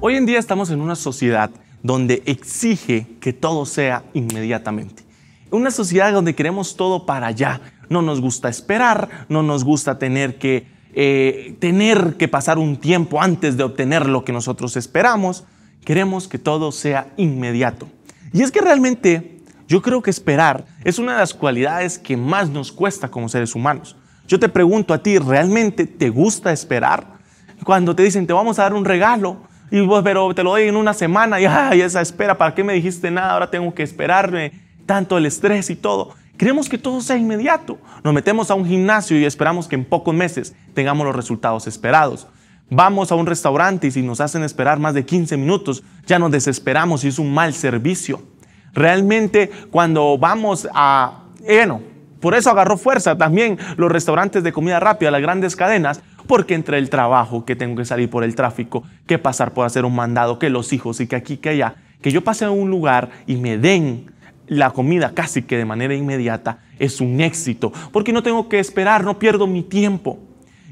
Hoy en día estamos en una sociedad donde exige que todo sea inmediatamente. Una sociedad donde queremos todo para allá. No nos gusta esperar, no nos gusta tener que pasar un tiempo antes de obtener lo que nosotros esperamos. Queremos que todo sea inmediato. Y es que realmente yo creo que esperar es una de las cualidades que más nos cuesta como seres humanos. Yo te pregunto a ti, ¿realmente te gusta esperar? Cuando te dicen, te vamos a dar un regalo, pero te lo doy en una semana, y esa espera, ¿para qué me dijiste nada? Ahora tengo que esperarme, tanto el estrés y todo. Queremos que todo sea inmediato. Nos metemos a un gimnasio y esperamos que en pocos meses tengamos los resultados esperados. Vamos a un restaurante y si nos hacen esperar más de 15 minutos, ya nos desesperamos y es un mal servicio. Realmente cuando vamos por eso agarró fuerza también los restaurantes de comida rápida, las grandes cadenas, porque entre el trabajo, que tengo que salir por el tráfico, que pasar por hacer un mandado, que los hijos y que aquí, que allá, que yo pase a un lugar y me den la comida casi que de manera inmediata, es un éxito, porque no tengo que esperar, no pierdo mi tiempo.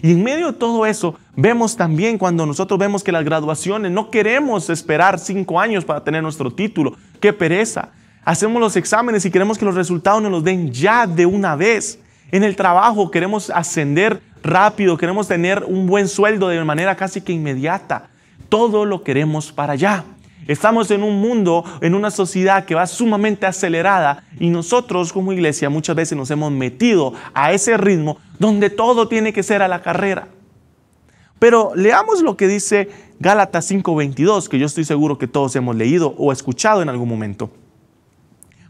Y en medio de todo eso, vemos también cuando nosotros vemos que las graduaciones, no queremos esperar 5 años para tener nuestro título, qué pereza. Hacemos los exámenes y queremos que los resultados nos los den ya de una vez. En el trabajo queremos ascender rápido, queremos tener un buen sueldo de manera casi que inmediata. Todo lo queremos para allá. Estamos en un mundo, en una sociedad que va sumamente acelerada y nosotros como iglesia muchas veces nos hemos metido a ese ritmo donde todo tiene que ser a la carrera. Pero leamos lo que dice Gálatas 5:22, que yo estoy seguro que todos hemos leído o escuchado en algún momento.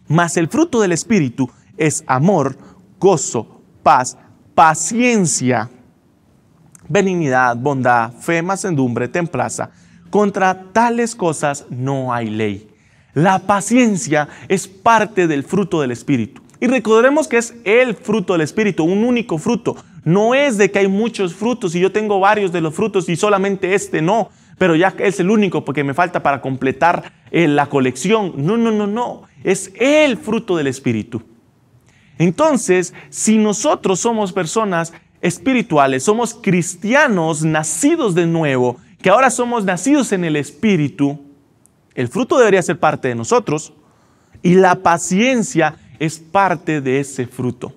Mas el fruto del Espíritu es amor, gozo, paz, paciencia, benignidad, bondad, fe, mansedumbre, templanza. Contra tales cosas no hay ley. La paciencia es parte del fruto del Espíritu. Y recordemos que es el fruto del Espíritu, un único fruto. No es de que hay muchos frutos y yo tengo varios de los frutos y solamente este no, pero ya es el único porque me falta para completar la colección. No. Es el fruto del Espíritu. Entonces, si nosotros somos personas espirituales, somos cristianos nacidos de nuevo, que ahora somos nacidos en el Espíritu, el fruto debería ser parte de nosotros y la paciencia es parte de ese fruto.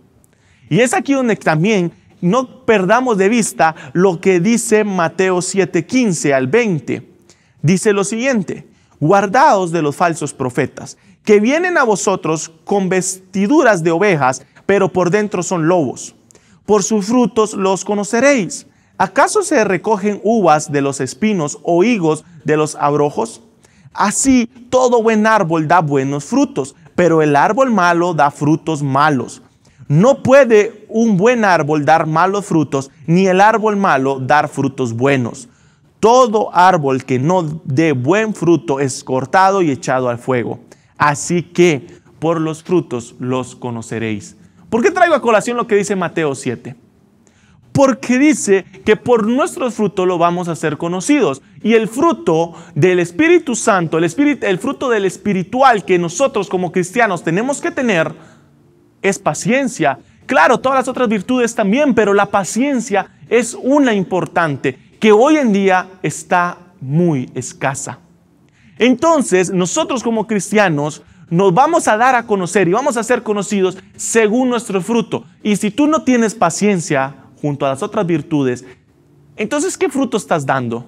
Y es aquí donde también no perdamos de vista lo que dice Mateo 7:15 al 20. Dice lo siguiente: guardaos de los falsos profetas, que vienen a vosotros con vestiduras de ovejas, pero por dentro son lobos. Por sus frutos los conoceréis. ¿Acaso se recogen uvas de los espinos o higos de los abrojos? Así todo buen árbol da buenos frutos, pero el árbol malo da frutos malos. No puede un buen árbol dar malos frutos, ni el árbol malo dar frutos buenos. Todo árbol que no dé buen fruto es cortado y echado al fuego. Así que por los frutos los conoceréis. ¿Por qué traigo a colación lo que dice Mateo 7? Porque dice que por nuestros frutos lo vamos a ser conocidos. Y el fruto del Espíritu Santo, el fruto del espiritual que nosotros como cristianos tenemos que tener es paciencia. Claro, todas las otras virtudes también, pero la paciencia es una importante que hoy en día está muy escasa. Entonces, nosotros como cristianos nos vamos a dar a conocer y vamos a ser conocidos según nuestro fruto. Y si tú no tienes paciencia junto a las otras virtudes, entonces, ¿qué fruto estás dando?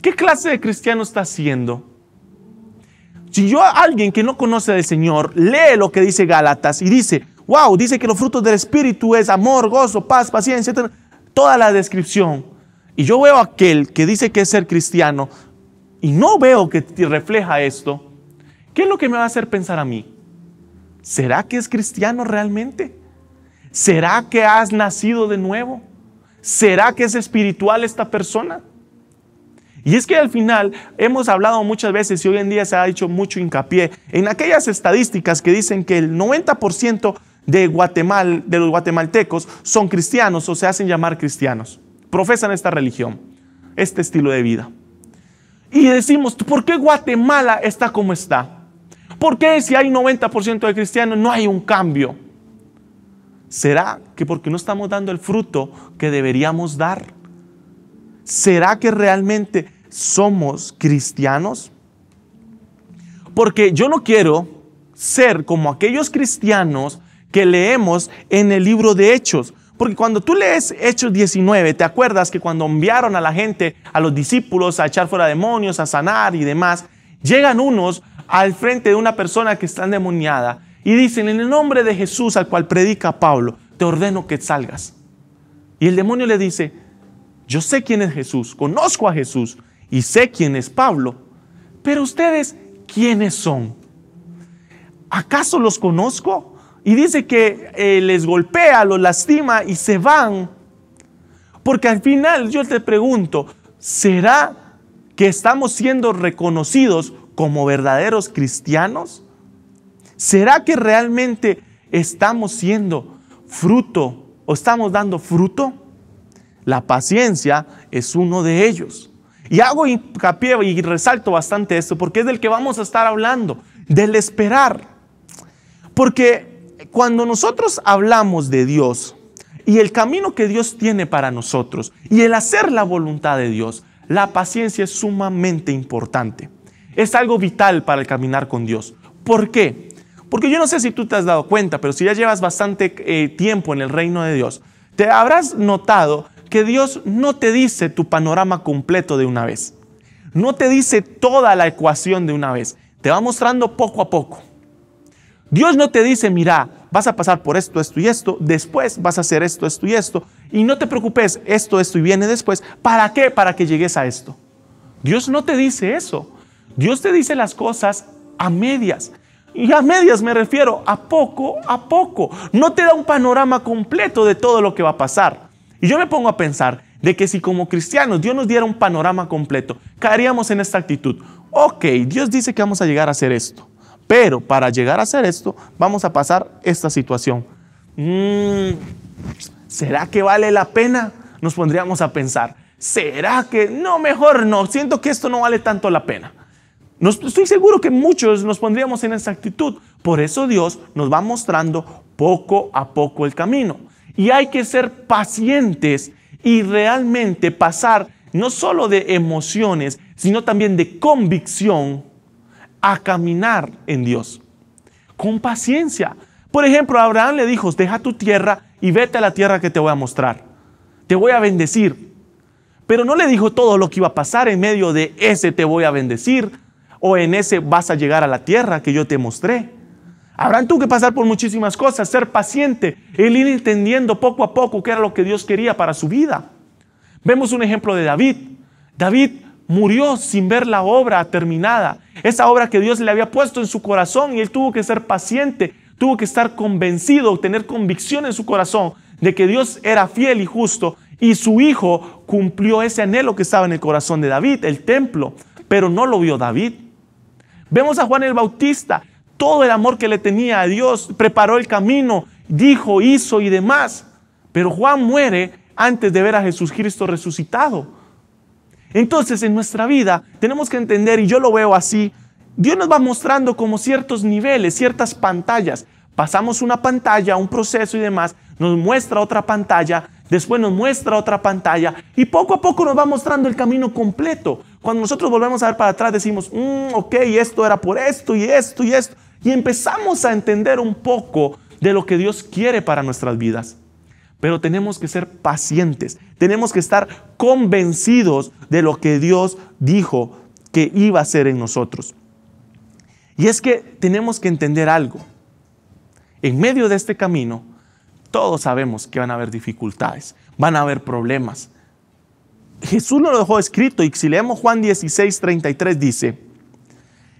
¿Qué clase de cristiano estás siendo? Si alguien que no conoce del Señor lee lo que dice Gálatas y dice, wow, dice que los frutos del Espíritu es amor, gozo, paz, paciencia, toda la descripción. Y yo veo a aquel que dice que es ser cristiano y no veo que refleja esto. ¿Qué es lo que me va a hacer pensar a mí? ¿Será que es cristiano realmente? ¿Será que has nacido de nuevo? ¿Será que es espiritual esta persona? Y es que al final hemos hablado muchas veces y hoy en día se ha hecho mucho hincapié en aquellas estadísticas que dicen que el 90% de los guatemaltecos son cristianos o se hacen llamar cristianos. Profesan esta religión, este estilo de vida. Y decimos, ¿por qué Guatemala está como está? ¿Por qué si hay 90% de cristianos no hay un cambio? ¿Será que porque no estamos dando el fruto que deberíamos dar? ¿Será que realmente somos cristianos? Porque yo no quiero ser como aquellos cristianos que leemos en el libro de Hechos. Porque cuando tú lees Hechos 19, te acuerdas que cuando enviaron a la gente, a los discípulos, a echar fuera demonios, a sanar y demás, llegan unos al frente de una persona que está endemoniada y dicen: en el nombre de Jesús al cual predica Pablo, te ordeno que salgas. Y el demonio le dice: yo sé quién es Jesús, conozco a Jesús y sé quién es Pablo, pero ustedes, ¿quiénes son? ¿Acaso los conozco? Y dice que les golpea, los lastima y se van. Porque al final yo te pregunto, ¿será que estamos siendo reconocidos como verdaderos cristianos? ¿Será que realmente estamos siendo fruto o estamos dando fruto? La paciencia es uno de ellos. Y hago hincapié y resalto bastante esto porque es del que vamos a estar hablando, del esperar. Porque cuando nosotros hablamos de Dios y el camino que Dios tiene para nosotros y el hacer la voluntad de Dios, la paciencia es sumamente importante. Es algo vital para el caminar con Dios. ¿Por qué? Porque yo no sé si tú te has dado cuenta, pero si ya llevas bastante tiempo en el reino de Dios, te habrás notado que Dios no te dice tu panorama completo de una vez. No te dice toda la ecuación de una vez. Te va mostrando poco a poco. Dios no te dice: mira, vas a pasar por esto, esto y esto, después vas a hacer esto, esto y esto, y no te preocupes, esto y viene después. ¿Para qué? Para que llegues a esto. Dios no te dice eso. Dios te dice las cosas a medias. Y a medias me refiero a poco a poco. No te da un panorama completo de todo lo que va a pasar. Y yo me pongo a pensar de que si como cristianos Dios nos diera un panorama completo, caeríamos en esta actitud. Ok, Dios dice que vamos a llegar a hacer esto. Pero para llegar a hacer esto, vamos a pasar esta situación. ¿Será que vale la pena? Nos pondríamos a pensar. ¿Será que no? Mejor no. Siento que esto no vale tanto la pena. Estoy seguro que muchos nos pondríamos en esa actitud. Por eso Dios nos va mostrando poco a poco el camino. Y hay que ser pacientes y realmente pasar no solo de emociones, sino también de convicción a caminar en Dios, con paciencia. Por ejemplo, a Abraham le dijo: deja tu tierra y vete a la tierra que te voy a mostrar. Te voy a bendecir. Pero no le dijo todo lo que iba a pasar en medio de ese te voy a bendecir o en ese vas a llegar a la tierra que yo te mostré. Abraham tuvo que pasar por muchísimas cosas, ser paciente, el ir entendiendo poco a poco qué era lo que Dios quería para su vida. Vemos un ejemplo de David. David murió sin ver la obra terminada. Esa obra que Dios le había puesto en su corazón, y él tuvo que ser paciente, tuvo que estar convencido, tener convicción en su corazón de que Dios era fiel y justo, y su hijo cumplió ese anhelo que estaba en el corazón de David, el templo, pero no lo vio David. Vemos a Juan el Bautista, todo el amor que le tenía a Dios, preparó el camino, dijo, hizo y demás, pero Juan muere antes de ver a Jesucristo resucitado. Entonces en nuestra vida tenemos que entender, y yo lo veo así, Dios nos va mostrando como ciertos niveles, ciertas pantallas. Pasamos una pantalla, un proceso y demás, nos muestra otra pantalla, después nos muestra otra pantalla y poco a poco nos va mostrando el camino completo. Cuando nosotros volvemos a ver para atrás decimos, ok, esto era por esto y esto y esto. Y empezamos a entender un poco de lo que Dios quiere para nuestras vidas. Pero tenemos que ser pacientes, tenemos que estar convencidos de lo que Dios dijo que iba a hacer en nosotros. Y es que tenemos que entender algo. En medio de este camino, todos sabemos que van a haber dificultades, van a haber problemas. Jesús nos lo dejó escrito, y si leemos Juan 16:33 dice: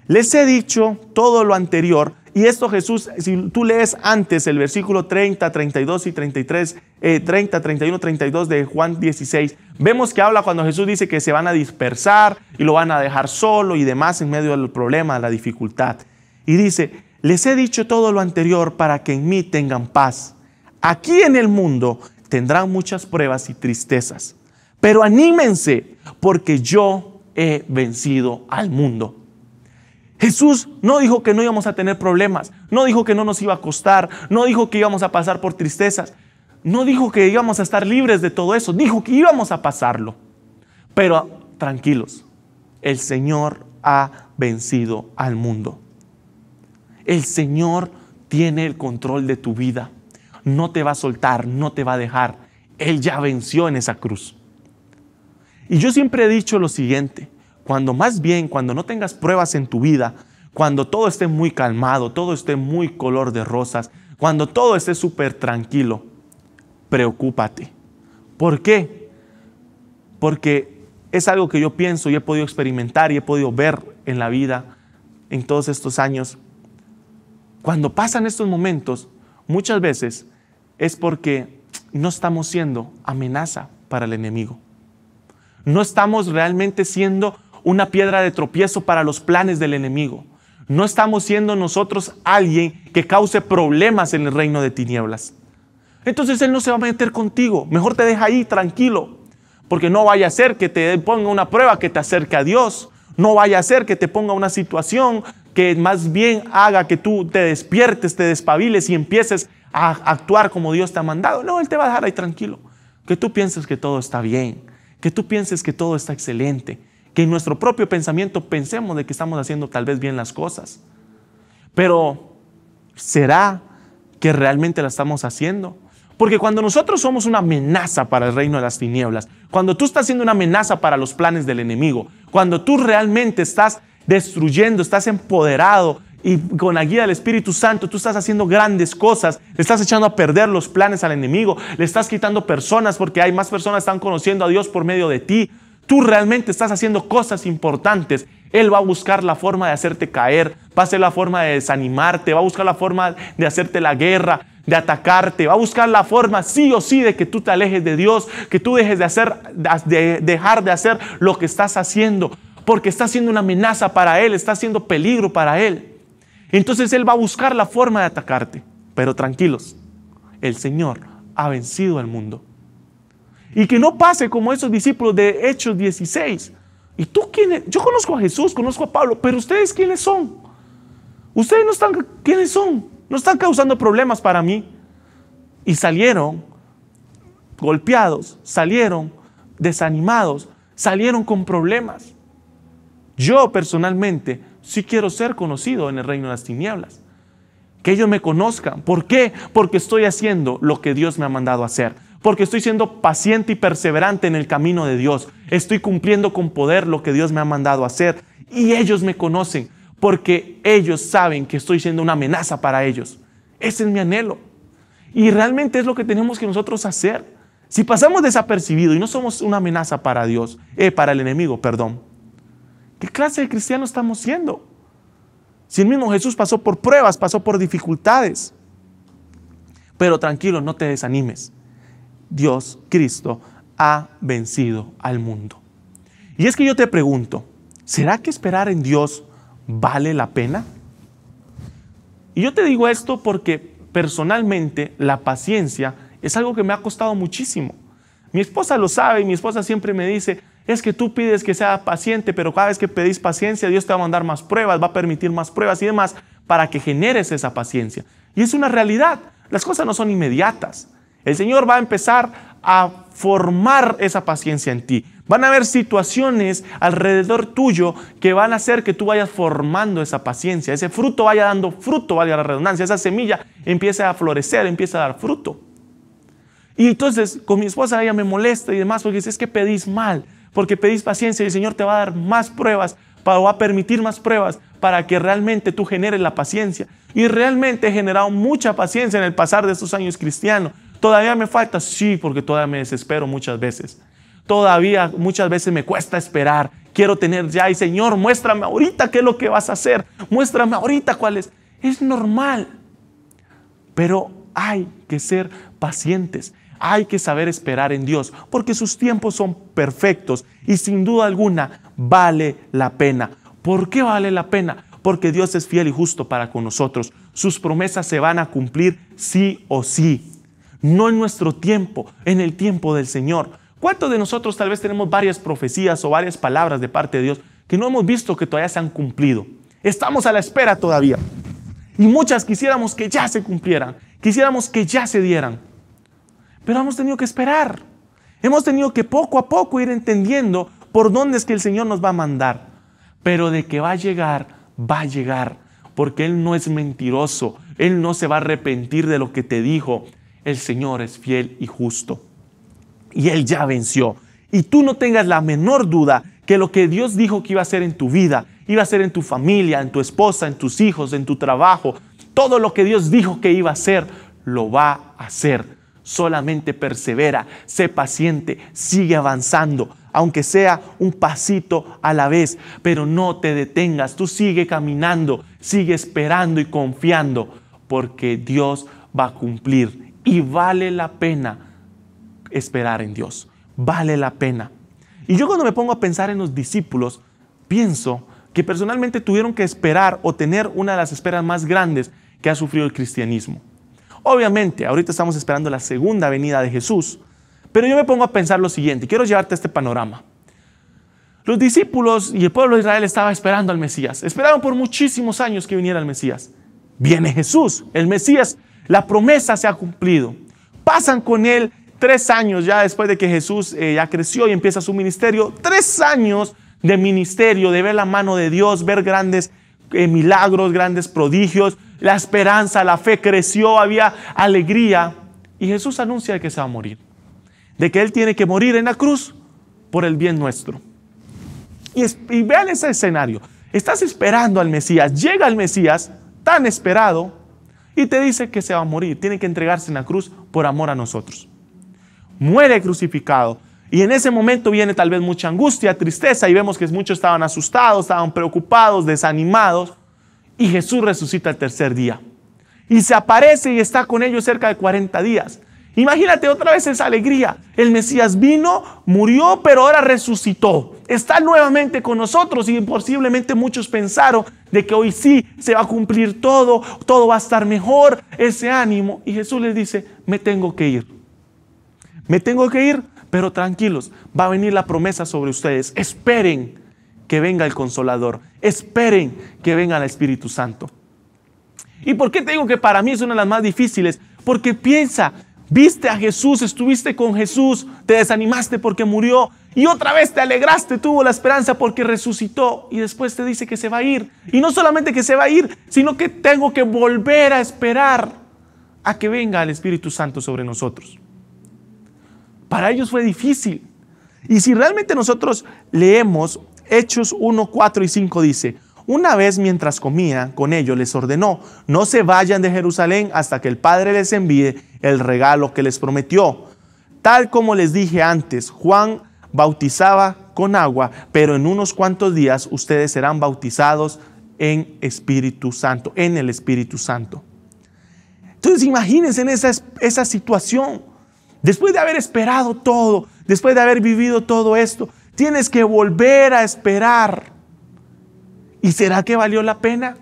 les he dicho todo lo anterior. Y esto Jesús, si tú lees antes el versículo 30, 32 y 33, 30, 31, 32 de Juan 16, vemos que habla cuando Jesús dice que se van a dispersar y lo van a dejar solo y demás en medio del problema, de la dificultad. Y dice: les he dicho todo lo anterior para que en mí tengan paz. Aquí en el mundo tendrán muchas pruebas y tristezas, pero anímense porque yo he vencido al mundo. Jesús no dijo que no íbamos a tener problemas, no dijo que no nos iba a costar, no dijo que íbamos a pasar por tristezas, no dijo que íbamos a estar libres de todo eso, dijo que íbamos a pasarlo. Pero tranquilos, el Señor ha vencido al mundo. El Señor tiene el control de tu vida. No te va a soltar, no te va a dejar. Él ya venció en esa cruz. Y yo siempre he dicho lo siguiente: cuando no tengas pruebas en tu vida, cuando todo esté muy calmado, todo esté muy color de rosas, cuando todo esté súper tranquilo, preocúpate. ¿Por qué? Porque es algo que yo pienso y he podido experimentar y he podido ver en la vida en todos estos años. Cuando pasan estos momentos, muchas veces es porque no estamos siendo amenaza para el enemigo. No estamos realmente siendo una piedra de tropiezo para los planes del enemigo. No estamos siendo nosotros alguien que cause problemas en el reino de tinieblas. Entonces Él no se va a meter contigo. Mejor te deja ahí tranquilo. Porque no vaya a ser que te ponga una prueba que te acerque a Dios. No vaya a ser que te ponga una situación que más bien haga que tú te despiertes, te despabiles y empieces a actuar como Dios te ha mandado. No, Él te va a dejar ahí tranquilo. Que tú pienses que todo está bien. Que tú pienses que todo está excelente. Que en nuestro propio pensamiento pensemos de que estamos haciendo tal vez bien las cosas. Pero ¿será que realmente la estamos haciendo? Porque cuando nosotros somos una amenaza para el reino de las tinieblas, cuando tú estás siendo una amenaza para los planes del enemigo, cuando tú realmente estás destruyendo, estás empoderado y con la guía del Espíritu Santo tú estás haciendo grandes cosas, le estás echando a perder los planes al enemigo, le estás quitando personas porque hay más personas que están conociendo a Dios por medio de ti. Tú realmente estás haciendo cosas importantes. Él va a buscar la forma de hacerte caer, va a hacer la forma de desanimarte, va a buscar la forma de hacerte la guerra, de atacarte, va a buscar la forma sí o sí de que tú te alejes de Dios, que tú dejes de dejar de hacer lo que estás haciendo, porque estás siendo una amenaza para Él, estás siendo peligro para Él. Entonces Él va a buscar la forma de atacarte. Pero tranquilos, el Señor ha vencido al mundo. Y que no pase como esos discípulos de Hechos 16. ¿Y tú quién? Yo conozco a Jesús, conozco a Pablo, pero ¿ustedes quiénes son? Ustedes no están, ¿quiénes son? No están causando problemas para mí. Y salieron golpeados, salieron desanimados, salieron con problemas. Yo personalmente sí quiero ser conocido en el reino de las tinieblas. Que ellos me conozcan. ¿Por qué? Porque estoy haciendo lo que Dios me ha mandado a hacer. Porque estoy siendo paciente y perseverante en el camino de Dios. Estoy cumpliendo con poder lo que Dios me ha mandado a hacer. Y ellos me conocen porque ellos saben que estoy siendo una amenaza para ellos. Ese es mi anhelo. Y realmente es lo que tenemos que nosotros hacer. Si pasamos desapercibido y no somos una amenaza para Dios, para el enemigo, perdón. ¿Qué clase de cristiano estamos siendo? Si el mismo Jesús pasó por pruebas, pasó por dificultades. Pero tranquilo, no te desanimes. Dios, Cristo, ha vencido al mundo. Y es que yo te pregunto, ¿será que esperar en Dios vale la pena? Y yo te digo esto porque personalmente la paciencia es algo que me ha costado muchísimo. Mi esposa lo sabe y mi esposa siempre me dice, es que tú pides que sea paciente, pero cada vez que pedís paciencia, Dios te va a mandar más pruebas, va a permitir más pruebas y demás para que generes esa paciencia. Y es una realidad, las cosas no son inmediatas. El Señor va a empezar a formar esa paciencia en ti. Van a haber situaciones alrededor tuyo que van a hacer que tú vayas formando esa paciencia. Ese fruto vaya dando fruto, valga la redundancia. Esa semilla empieza a florecer, empieza a dar fruto. Y entonces con mi esposa ella me molesta y demás porque dice, es que pedís mal, porque pedís paciencia y el Señor te va a dar más pruebas, va a permitir más pruebas para que realmente tú generes la paciencia. Y realmente he generado mucha paciencia en el pasar de estos años cristianos. ¿Todavía me falta? Sí, porque todavía me desespero muchas veces. Todavía muchas veces me cuesta esperar. Quiero tener ya y Señor, muéstrame ahorita qué es lo que vas a hacer. Muéstrame ahorita cuál es. Es normal. Pero hay que ser pacientes. Hay que saber esperar en Dios porque sus tiempos son perfectos y sin duda alguna vale la pena. ¿Por qué vale la pena? Porque Dios es fiel y justo para con nosotros. Sus promesas se van a cumplir sí o sí. No en nuestro tiempo, en el tiempo del Señor. ¿Cuántos de nosotros tal vez tenemos varias profecías o varias palabras de parte de Dios que no hemos visto que todavía se han cumplido? Estamos a la espera todavía. Y muchas quisiéramos que ya se cumplieran, quisiéramos que ya se dieran. Pero hemos tenido que esperar. Hemos tenido que poco a poco ir entendiendo por dónde es que el Señor nos va a mandar. pero de que va a llegar, porque Él no es mentiroso, Él no se va a arrepentir de lo que te dijo. El Señor es fiel y justo, y Él ya venció. Y tú no tengas la menor duda que lo que Dios dijo que iba a hacer en tu vida, iba a hacer en tu familia, en tu esposa, en tus hijos, en tu trabajo, todo lo que Dios dijo que iba a hacer, lo va a hacer. Solamente persevera, sé paciente, sigue avanzando, aunque sea un pasito a la vez, pero no te detengas, tú sigue caminando, sigue esperando y confiando, porque Dios va a cumplir y vale la pena esperar en Dios, vale la pena. Y yo cuando me pongo a pensar en los discípulos, pienso que personalmente tuvieron que esperar o tener una de las esperas más grandes que ha sufrido el cristianismo. Obviamente, ahorita estamos esperando la segunda venida de Jesús, pero yo me pongo a pensar lo siguiente, quiero llevarte a este panorama. Los discípulos y el pueblo de Israel estaba esperando al Mesías, esperaron por muchísimos años que viniera el Mesías. Viene Jesús, el Mesías, la promesa se ha cumplido. Pasan con él 3 años ya después de que Jesús ya creció y empieza su ministerio, 3 años de ministerio, de ver la mano de Dios, ver grandes milagros, grandes prodigios. La esperanza, la fe creció, había alegría. Y Jesús anuncia que se va a morir. De que Él tiene que morir en la cruz por el bien nuestro. Y vean ese escenario. Estás esperando al Mesías. Llega el Mesías, tan esperado, y te dice que se va a morir. Tiene que entregarse en la cruz por amor a nosotros. Muere crucificado. Y en ese momento viene tal vez mucha angustia, tristeza. Y vemos que muchos estaban asustados, estaban preocupados, desanimados. Y Jesús resucita el tercer día. Y se aparece y está con ellos cerca de 40 días. Imagínate otra vez esa alegría. El Mesías vino, murió, pero ahora resucitó. Está nuevamente con nosotros y posiblemente muchos pensaron de que hoy sí se va a cumplir todo, todo va a estar mejor, ese ánimo. Y Jesús les dice, me tengo que ir. Me tengo que ir, pero tranquilos, va a venir la promesa sobre ustedes. Esperen que venga el Consolador. Esperen que venga el Espíritu Santo. ¿Y por qué te digo que para mí es una de las más difíciles? Porque piensa, viste a Jesús, estuviste con Jesús, te desanimaste porque murió y otra vez te alegraste, tuvo la esperanza porque resucitó y después te dice que se va a ir. Y no solamente que se va a ir, sino que tengo que volver a esperar a que venga el Espíritu Santo sobre nosotros. Para ellos fue difícil. Y si realmente nosotros leemos Hechos 1, 4 y 5 dice, una vez mientras comía con ellos les ordenó, no se vayan de Jerusalén hasta que el Padre les envíe el regalo que les prometió. Tal como les dije antes, Juan bautizaba con agua, pero en unos cuantos días ustedes serán bautizados en Espíritu Santo, en el Espíritu Santo. Entonces imagínense en esa situación. Después de haber esperado todo, después de haber vivido todo esto, tienes que volver a esperar. ¿Y será que valió la pena?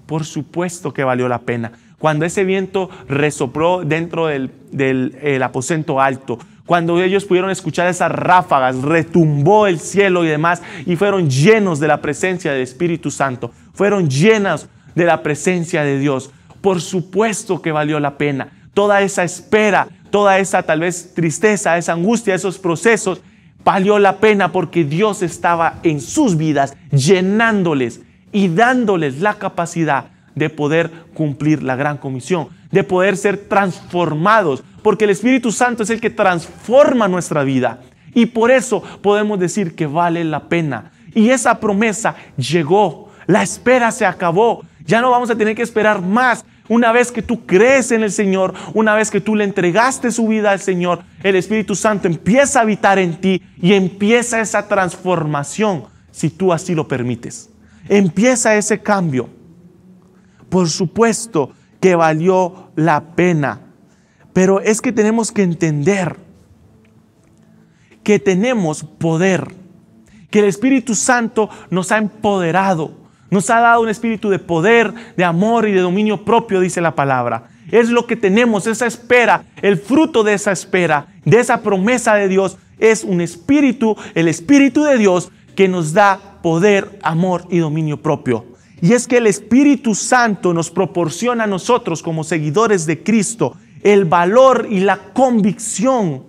Por supuesto que valió la pena. Cuando ese viento resopló dentro del aposento alto, cuando ellos pudieron escuchar esas ráfagas, retumbó el cielo y demás, y fueron llenos de la presencia del Espíritu Santo, fueron llenos de la presencia de Dios. Por supuesto que valió la pena. Toda esa espera, toda esa tal vez tristeza, esa angustia, esos procesos, valió la pena porque Dios estaba en sus vidas llenándoles y dándoles la capacidad de poder cumplir la gran comisión, de poder ser transformados, porque el Espíritu Santo es el que transforma nuestra vida y por eso podemos decir que vale la pena. Y esa promesa llegó, la espera se acabó, ya no vamos a tener que esperar más. Una vez que tú crees en el Señor, una vez que tú le entregaste su vida al Señor, el Espíritu Santo empieza a habitar en ti y empieza esa transformación, si tú así lo permites. Empieza ese cambio. Por supuesto que valió la pena, pero es que tenemos que entender que tenemos poder, que el Espíritu Santo nos ha empoderado. Nos ha dado un espíritu de poder, de amor y de dominio propio, dice la palabra. Es lo que tenemos, esa espera, el fruto de esa espera, de esa promesa de Dios, es un espíritu, el Espíritu de Dios que nos da poder, amor y dominio propio. Y es que el Espíritu Santo nos proporciona a nosotros como seguidores de Cristo el valor y la convicción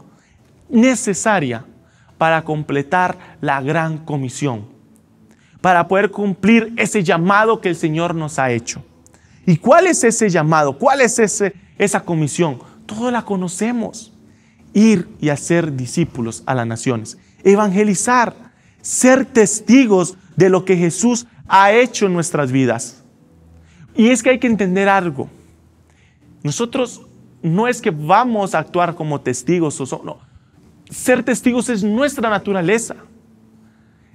necesaria para completar la gran comisión. para poder cumplir ese llamado que el Señor nos ha hecho. ¿Y cuál es ese llamado? ¿Cuál es esa comisión? Todos la conocemos. Ir y hacer discípulos a las naciones. Evangelizar. Ser testigos de lo que Jesús ha hecho en nuestras vidas. Y es que hay que entender algo. Nosotros no es que vamos a actuar como testigos. No. Ser testigos es nuestra naturaleza.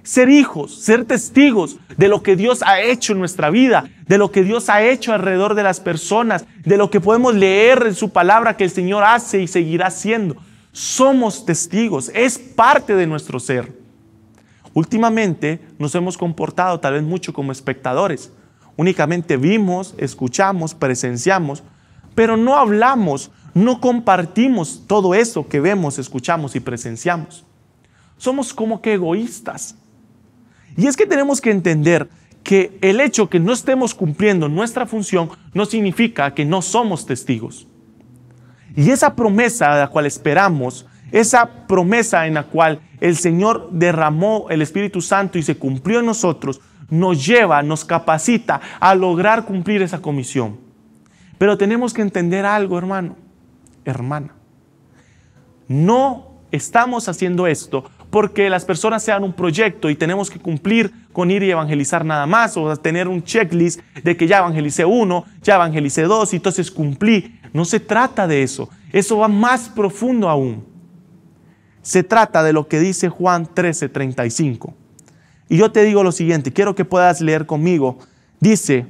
Ser hijos, ser testigos de lo que Dios ha hecho en nuestra vida, de lo que Dios ha hecho alrededor de las personas, de lo que podemos leer en su palabra que el Señor hace y seguirá haciendo. Somos testigos, es parte de nuestro ser. Últimamente nos hemos comportado tal vez mucho como espectadores. Únicamente vimos, escuchamos, presenciamos, pero no hablamos, no compartimos todo eso que vemos, escuchamos y presenciamos. Somos como que egoístas. Y es que tenemos que entender que el hecho que no estemos cumpliendo nuestra función no significa que no somos testigos. Y esa promesa a la cual esperamos, esa promesa en la cual el Señor derramó el Espíritu Santo y se cumplió en nosotros, nos lleva, nos capacita a lograr cumplir esa comisión. Pero tenemos que entender algo, hermano, hermana. No estamos haciendo esto porque las personas sean un proyecto y tenemos que cumplir con ir y evangelizar nada más, o tener un checklist de que ya evangelicé 1, ya evangelicé 2 y entonces cumplí. No se trata de eso. Eso va más profundo aún. Se trata de lo que dice Juan 13:35. Y yo te digo lo siguiente, quiero que puedas leer conmigo. Dice: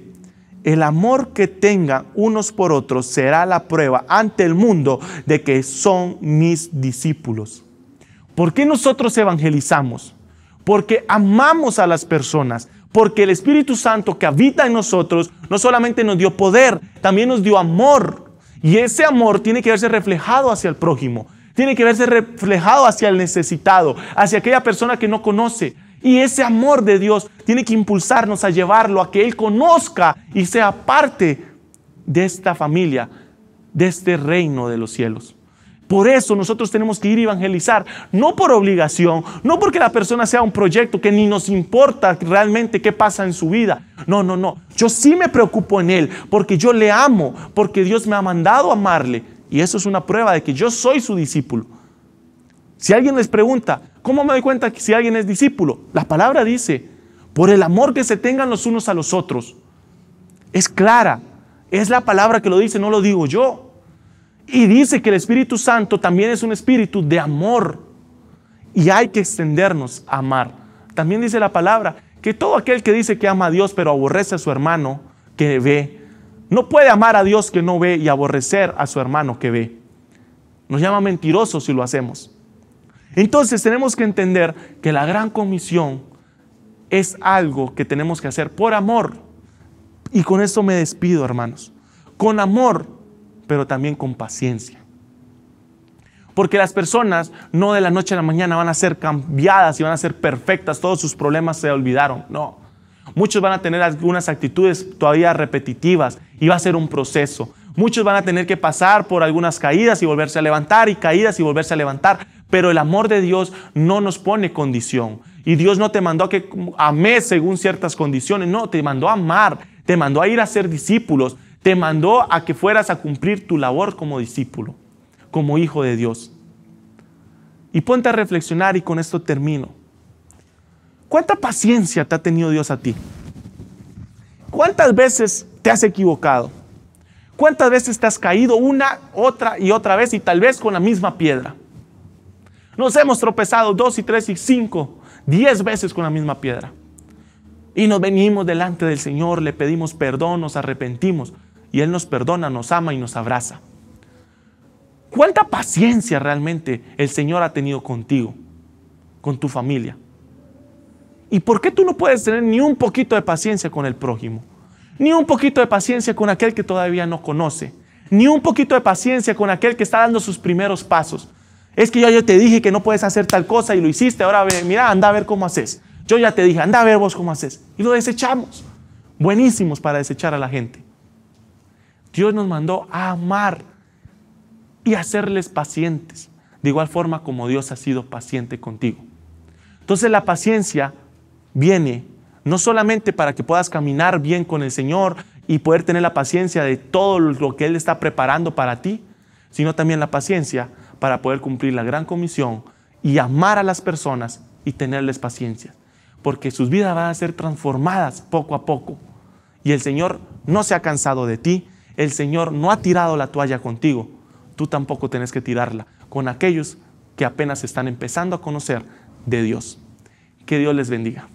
el amor que tengan unos por otros será la prueba ante el mundo de que son mis discípulos. ¿Por qué nosotros evangelizamos? Porque amamos a las personas. Porque el Espíritu Santo que habita en nosotros no solamente nos dio poder, también nos dio amor. Y ese amor tiene que verse reflejado hacia el prójimo. Tiene que verse reflejado hacia el necesitado, hacia aquella persona que no conoce. Y ese amor de Dios tiene que impulsarnos a llevarlo a que Él conozca y sea parte de esta familia, de este reino de los cielos. Por eso nosotros tenemos que ir a evangelizar, no por obligación, no porque la persona sea un proyecto que ni nos importa realmente qué pasa en su vida. No. Yo sí me preocupo en él porque yo le amo, porque Dios me ha mandado a amarle. Y eso es una prueba de que yo soy su discípulo. Si alguien les pregunta, ¿cómo me doy cuenta que si alguien es discípulo? La palabra dice, por el amor que se tengan los unos a los otros. Es clara, es la palabra que lo dice, no lo digo yo. Y dice que el Espíritu Santo también es un espíritu de amor. Y hay que extendernos a amar. También dice la palabra que todo aquel que dice que ama a Dios pero aborrece a su hermano que ve, no puede amar a Dios que no ve y aborrecer a su hermano que ve. Nos llama mentirosos si lo hacemos. Entonces tenemos que entender que la gran comisión es algo que tenemos que hacer por amor. Y con esto me despido, hermanos. Con amor, pero también con paciencia. Porque las personas no de la noche a la mañana van a ser cambiadas y van a ser perfectas, todos sus problemas se olvidaron. No. Muchos van a tener algunas actitudes todavía repetitivas y va a ser un proceso. Muchos van a tener que pasar por algunas caídas y volverse a levantar, y caídas y volverse a levantar. Pero el amor de Dios no nos pone condición. Y Dios no te mandó a que ames según ciertas condiciones. No, te mandó a amar, te mandó a ir a ser discípulos. Te mandó a que fueras a cumplir tu labor como discípulo, como hijo de Dios. Y ponte a reflexionar, y con esto termino. ¿Cuánta paciencia te ha tenido Dios a ti? ¿Cuántas veces te has equivocado? ¿Cuántas veces te has caído una, otra y otra vez, y tal vez con la misma piedra? Nos hemos tropezado 2 y 3 y 5, 10 veces con la misma piedra. Y nos venimos delante del Señor, le pedimos perdón, nos arrepentimos. Y Él nos perdona, nos ama y nos abraza. ¿Cuánta paciencia realmente el Señor ha tenido contigo, con tu familia? ¿Y por qué tú no puedes tener ni un poquito de paciencia con el prójimo? Ni un poquito de paciencia con aquel que todavía no conoce. Ni un poquito de paciencia con aquel que está dando sus primeros pasos. Es que yo te dije que no puedes hacer tal cosa y lo hiciste, ahora mira, anda a ver cómo haces. Yo ya te dije, anda a ver vos cómo haces. Y lo desechamos. Buenísimos para desechar a la gente. Dios nos mandó a amar y a serles pacientes, de igual forma como Dios ha sido paciente contigo. Entonces la paciencia viene No solamente para que puedas caminar bien con el Señor y poder tener la paciencia de todo lo que Él está preparando para ti, sino también la paciencia para poder cumplir la gran comisión y amar a las personas y tenerles paciencia. Porque sus vidas van a ser transformadas poco a poco. Y el Señor no se ha cansado de ti. El Señor no ha tirado la toalla contigo. Tú tampoco tienes que tirarla con aquellos que apenas están empezando a conocer de Dios. Que Dios les bendiga.